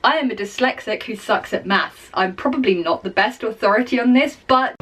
I am a dyslexic who sucks at maths. I'm probably not the best authority on this, but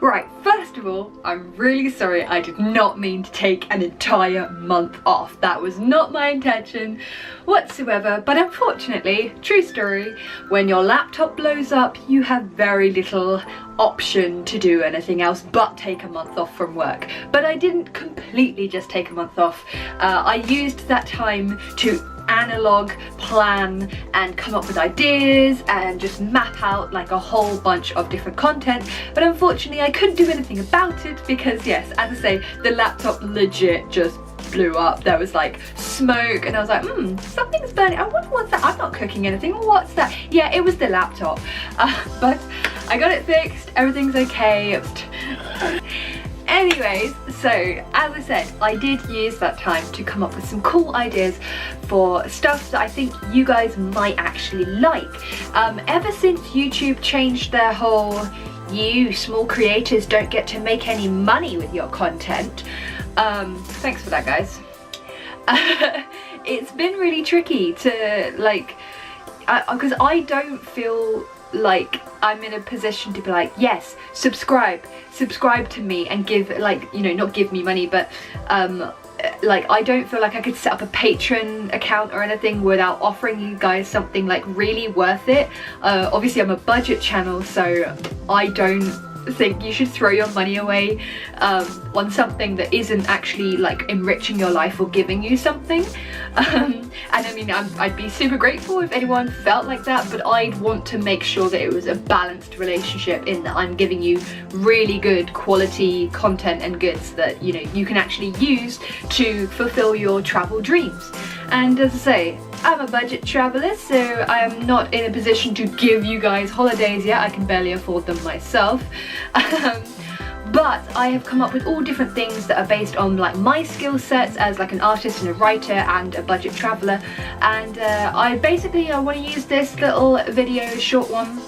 right, first of all, I'm really sorry. I did not mean to take an entire month off. That was not my intention whatsoever, but unfortunately, true story, when your laptop blows up, you have very little option to do anything else but take a month off from work. But I didn't completely just take a month off. I used that time to analog plan and come up with ideas and just map out like a whole bunch of different content, but unfortunately I couldn't do anything about it because, yes, as I say, the laptop legit just blew up. There was like smoke and I was like, something's burning. I wonder what's that. I'm not cooking anything. What's that? Yeah, it was the laptop, but I got it fixed. Everything's okay. Anyways, so as I said, I did use that time to come up with some cool ideas for stuff that I think you guys might actually like. Ever since YouTube changed their whole you small creators don't get to make any money with your content, thanks for that, guys. It's been really tricky to like, because I don't feel like I'm in a position to be like, yes, subscribe to me and give, like, you know, not give me money, but like I don't feel like I could set up a Patreon account or anything without offering you guys something like really worth it. Obviously I'm a budget channel, so I don't think you should throw your money away on something that isn't actually like enriching your life or giving you something. And I mean, I'd be super grateful if anyone felt like that, but I'd want to make sure that it was a balanced relationship in that I'm giving you really good quality content and goods that, you know, you can actually use to fulfill your travel dreams. And as I say, I'm a budget traveler, so I am not in a position to give you guys holidays yet. I can barely afford them myself. But I have come up with all different things that are based on like my skill sets as like an artist and a writer and a budget traveler. And I want to use this little video, short one,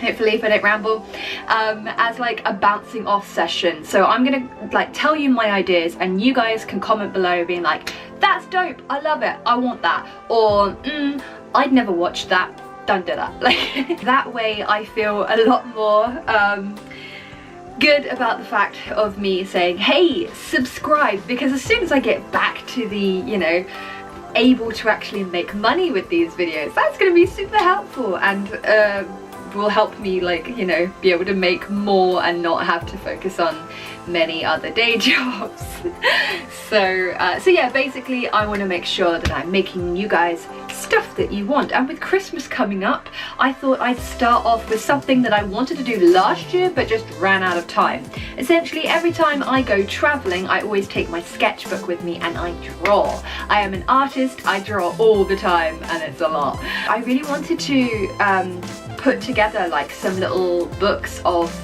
hopefully if I don't ramble, as like a bouncing off session. So I'm gonna like tell you my ideas and you guys can comment below being like, that's dope, I love it, I want that, or I'd never watch that, don't do that. Like that way I feel a lot more good about the fact of me saying, hey, subscribe, because as soon as I get back to the, you know, able to actually make money with these videos, that's going to be super helpful and will help me, like, you know, be able to make more and not have to focus on many other day jobs. So yeah, basically I want to make sure that I'm making you guys stuff that you want, and with Christmas coming up I thought I'd start off with something that I wanted to do last year but just ran out of time. Essentially every time I go traveling I always take my sketchbook with me and I draw. I am an artist, I draw all the time and it's a lot. I really wanted to put together like some little books of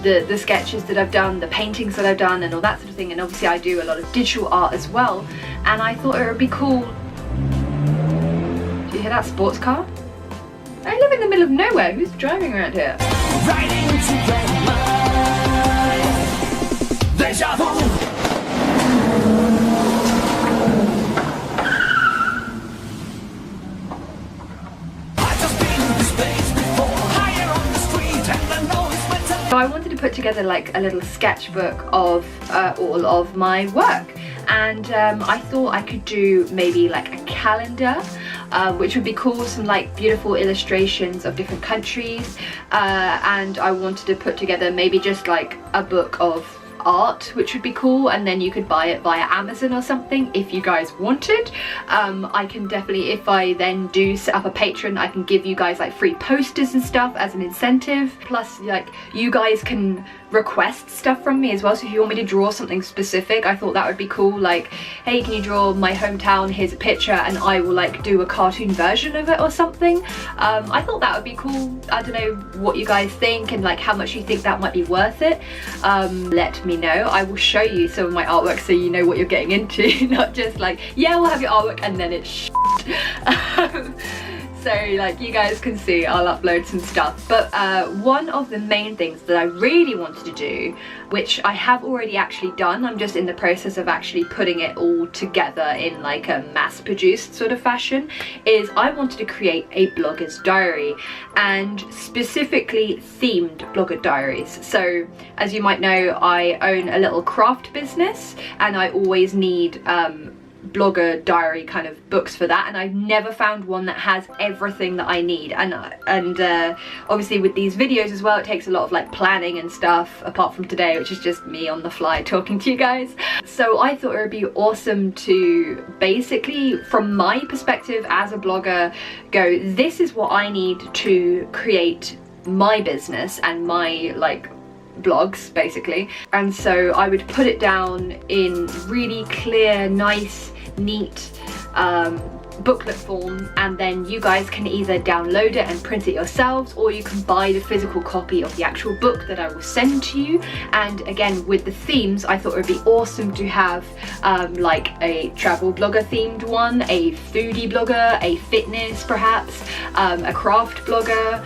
the sketches that I've done, the paintings that I've done and all that sort of thing, and obviously I do a lot of digital art as well, and I thought it would be cool. Do you hear that sports car? I live in the middle of nowhere, who's driving around here? Right into your mind. Déjà vu. So I wanted to put together like a little sketchbook of all of my work, and I thought I could do maybe like a calendar, which would be cool, some like beautiful illustrations of different countries, and I wanted to put together maybe just like a book of art, which would be cool, and then you could buy it via Amazon or something if you guys wanted. I can definitely, if I then do set up a Patreon, I can give you guys like free posters and stuff as an incentive, plus like you guys can request stuff from me as well. So if you want me to draw something specific, I thought that would be cool, like, hey, can you draw my hometown, here's a picture, and I will like do a cartoon version of it or something. I thought that would be cool. I don't know what you guys think and like how much you think that might be worth it. Let me know. I will show you some of my artwork so you know what you're getting into. Not just like, yeah, we'll have your artwork and then it's shit. So like you guys can see, I'll upload some stuff. But one of the main things that I really wanted to do, which I have already actually done, I'm just in the process of actually putting it all together in like a mass-produced sort of fashion, is I wanted to create a blogger's diary, and specifically themed blogger diaries. So as you might know, I own a little craft business and I always need blogger diary kind of books for that, and I've never found one that has everything that I need, and obviously with these videos as well, it takes a lot of like planning and stuff, apart from today, which is just me on the fly talking to you guys. So I thought it would be awesome to basically, from my perspective as a blogger, go, this is what I need to create my business and my like blogs basically. And so I would put it down in really clear, nice, neat booklet form, and then you guys can either download it and print it yourselves, or you can buy the physical copy of the actual book that I will send to you. And again, with the themes, I thought it would be awesome to have like a travel blogger themed one, a foodie blogger, a fitness perhaps, a craft blogger,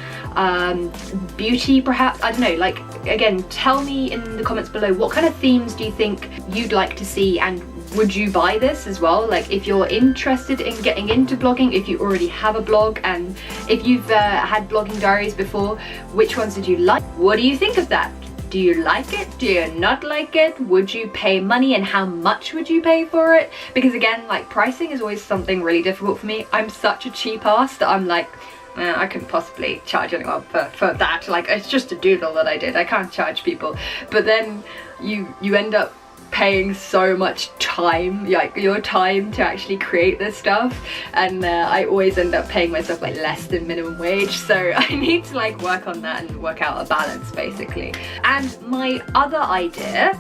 beauty perhaps, I don't know. Like, again, tell me in the comments below, what kind of themes do you think you'd like to see, and would you buy this as well? Like, if you're interested in getting into blogging, if you already have a blog, and if you've had blogging diaries before, which ones did you like? What do you think of that? Do you like it? Do you not like it? Would you pay money, and how much would you pay for it? Because again, like, pricing is always something really difficult for me. I'm such a cheap ass that I'm like, I couldn't possibly charge anyone for that. Like, it's just a doodle that I did. I can't charge people. But then you end up paying so much time, like your time to actually create this stuff, and I always end up paying myself like less than minimum wage, so I need to like work on that and work out a balance basically. And my other idea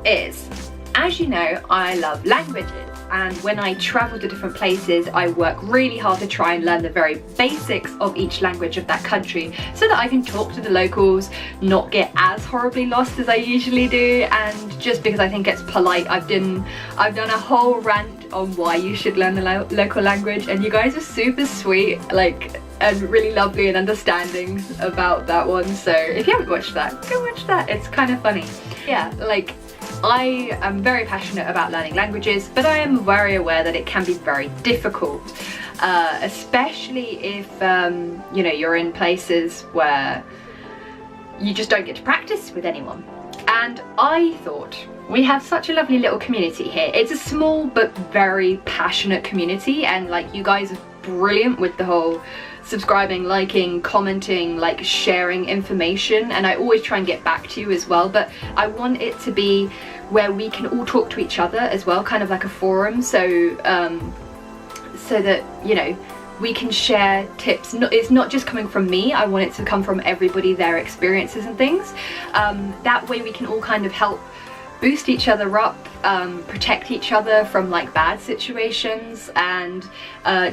is, as you know, I love languages, and when I travel to different places, I work really hard to try and learn the very basics of each language of that country, so that I can talk to the locals, not get as horribly lost as I usually do. And just because I think it's polite, I've done a whole rant on why you should learn the local language, and you guys are super sweet, like, and really lovely and understanding about that one. So if you haven't watched that, go watch that. It's kind of funny. Yeah, like, I am very passionate about learning languages, but I am very aware that it can be very difficult, especially if you know, you're in places where you just don't get to practice with anyone. And I thought, we have such a lovely little community here. It's a small but very passionate community, and like, you guys are brilliant with the whole subscribing, liking, commenting, like sharing information, and I always try and get back to you as well. But I want it to be where we can all talk to each other as well, kind of like a forum, so so that, you know, we can share tips. It's not just coming from me, I want it to come from everybody, their experiences and things. That way we can all kind of help boost each other up, protect each other from like bad situations, and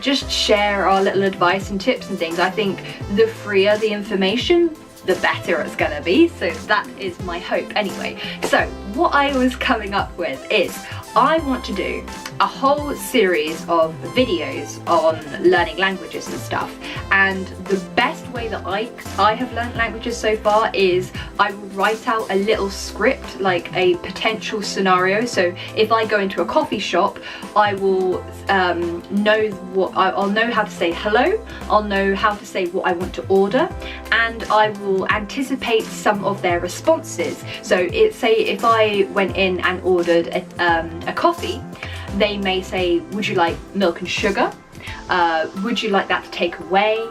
just share our little advice and tips and things. I think the freer the information, the better it's gonna be. So that is my hope anyway. So what I was coming up with is, I want to do a whole series of videos on learning languages and stuff, and the best way that I have learned languages so far is I will write out a little script, like a potential scenario. So if I go into a coffee shop, I will I'll know how to say hello, I'll know how to say what I want to order, and I will anticipate some of their responses. So say if I went in and ordered a coffee, they may say, would you like milk and sugar? Would you like that to take away?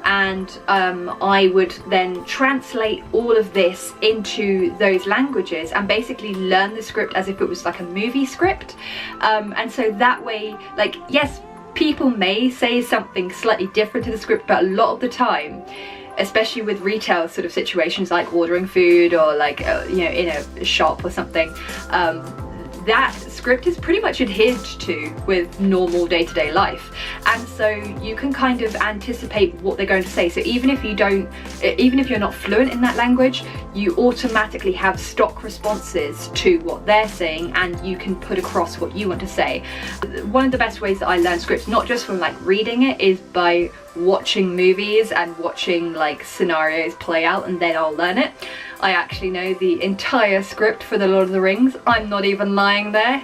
And I would then translate all of this into those languages and basically learn the script as if it was like a movie script. And so that way, like, yes, people may say something slightly different to the script, but a lot of the time, especially with retail sort of situations like ordering food or like you know, in a shop or something, that script is pretty much adhered to with normal day-to-day life, and so you can kind of anticipate what they're going to say. So even if you're not fluent in that language, you automatically have stock responses to what they're saying, and you can put across what you want to say. One of the best ways that I learn scripts, not just from like reading it, is by watching movies and watching like scenarios play out, and then I'll learn it. I actually know the entire script for the Lord of the Rings. I'm not even lying there.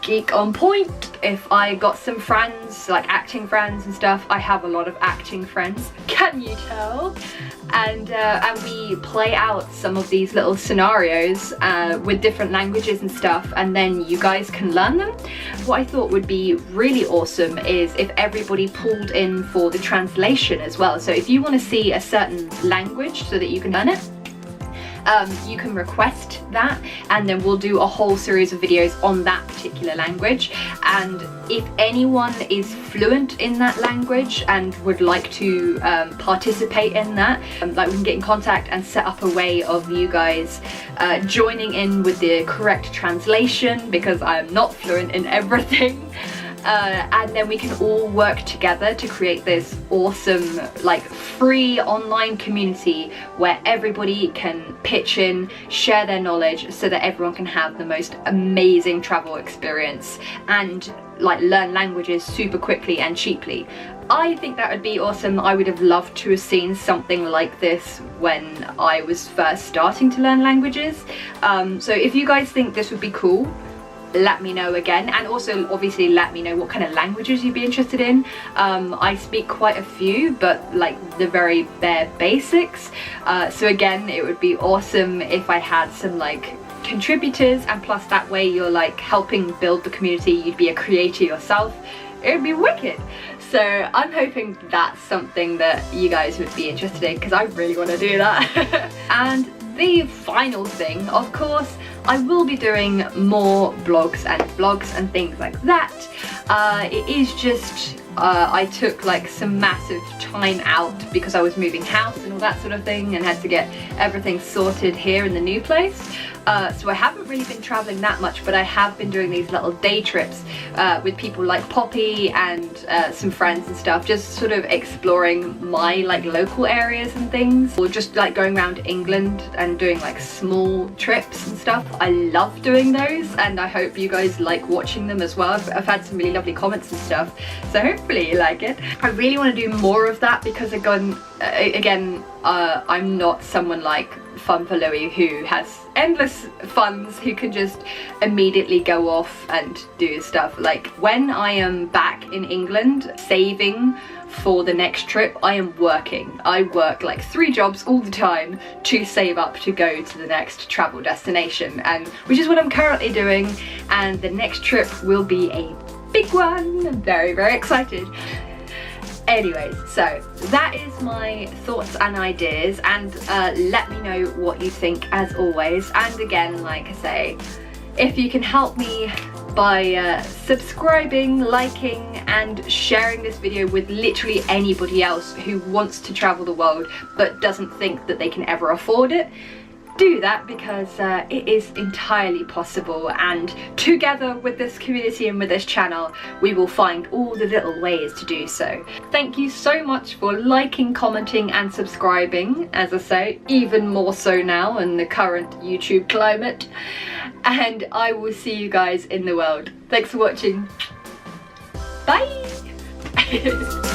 Geek on point. If I got some friends, like acting friends and stuff, I have a lot of acting friends, can you tell? And we play out some of these little scenarios with different languages and stuff, and then you guys can learn them. What I thought would be really awesome is if everybody pulled in for the translation as well. So if you want to see a certain language so that you can learn it, you can request that, and then we'll do a whole series of videos on that particular language. And if anyone is fluent in that language and would like to participate in that, like we can get in contact and set up a way of you guys joining in with the correct translation, because I am not fluent in everything. And then we can all work together to create this awesome like free online community where everybody can pitch in, share their knowledge, so that everyone can have the most amazing travel experience and like learn languages super quickly and cheaply. I think that would be awesome. I would have loved to have seen something like this when I was first starting to learn languages. So if you guys think this would be cool, let me know again, and also obviously let me know what kind of languages you'd be interested in. I speak quite a few, but like the very bare basics, so again it would be awesome if I had some like contributors, and plus that way you're like helping build the community, you'd be a creator yourself, it would be wicked. So I'm hoping that's something that you guys would be interested in, because I really want to do that. And the final thing, of course, I will be doing more blogs and vlogs and things like that. It is just I took like some massive time out because I was moving house and all that sort of thing, and had to get everything sorted here in the new place. So I haven't really been traveling that much, but I have been doing these little day trips with people like Poppy and some friends and stuff, just sort of exploring my like local areas and things, or just like going around England and doing like small trips and stuff. I love doing those, and I hope you guys like watching them as well. I've had some really lovely comments and stuff, so hopefully you like it. I really want to do more of that, because again, I'm not someone like Louie who has endless funds, who can just immediately go off and do stuff. Like when I am back in England saving for the next trip, I am working. I work like 3 jobs all the time to save up to go to the next travel destination, and which is what I'm currently doing. And the next trip will be a big one. I'm very, very excited. Anyways, so that is my thoughts and ideas, and let me know what you think as always. And again, like I say, if you can help me by subscribing, liking and sharing this video with literally anybody else who wants to travel the world but doesn't think that they can ever afford it, do that, because it is entirely possible, and together with this community and with this channel we will find all the little ways to do so. Thank you so much for liking, commenting and subscribing, as I say, even more so now in the current YouTube climate, and I will see you guys in the world. Thanks for watching. Bye.